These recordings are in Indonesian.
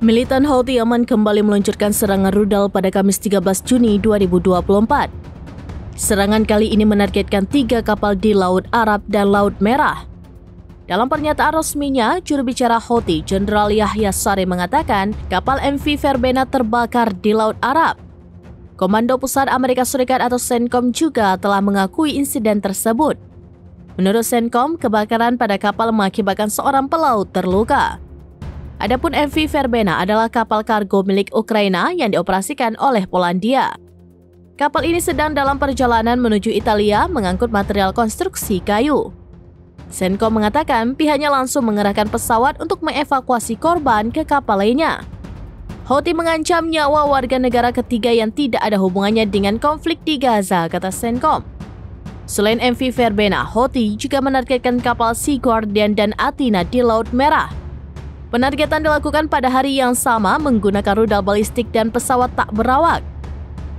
Militan Houthi Yaman kembali meluncurkan serangan rudal pada Kamis 13 Juni 2024. Serangan kali ini menargetkan 3 kapal di Laut Arab dan Laut Merah. Dalam pernyataan resminya, juru bicara Houthi, Jenderal Yahya Saree mengatakan kapal MV Verbena terbakar di Laut Arab. Komando Pusat Amerika Serikat atau CENTCOM juga telah mengakui insiden tersebut. Menurut CENTCOM, kebakaran pada kapal mengakibatkan seorang pelaut terluka. Adapun MV Verbena adalah kapal kargo milik Ukraina yang dioperasikan oleh Polandia. Kapal ini sedang dalam perjalanan menuju Italia mengangkut material konstruksi kayu. CENTCOM mengatakan pihaknya langsung mengerahkan pesawat untuk mengevakuasi korban ke kapal lainnya. Houthi mengancam nyawa warga negara ketiga yang tidak ada hubungannya dengan konflik di Gaza, kata CENTCOM. Selain MV Verbena, Houthi juga menargetkan kapal Sea Guardian dan Athena di Laut Merah. Penargetan dilakukan pada hari yang sama menggunakan rudal balistik dan pesawat tak berawak.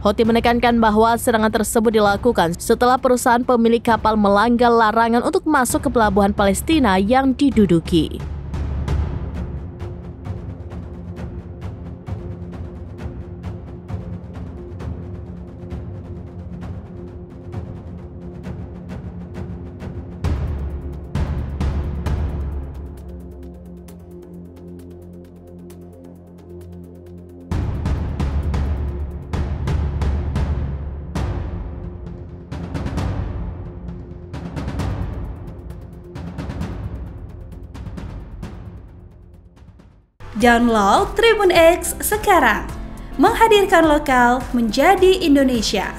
Houthi menekankan bahwa serangan tersebut dilakukan setelah perusahaan pemilik kapal melanggar larangan untuk masuk ke pelabuhan Palestina yang diduduki. Download Tribun X sekarang, menghadirkan lokal menjadi Indonesia.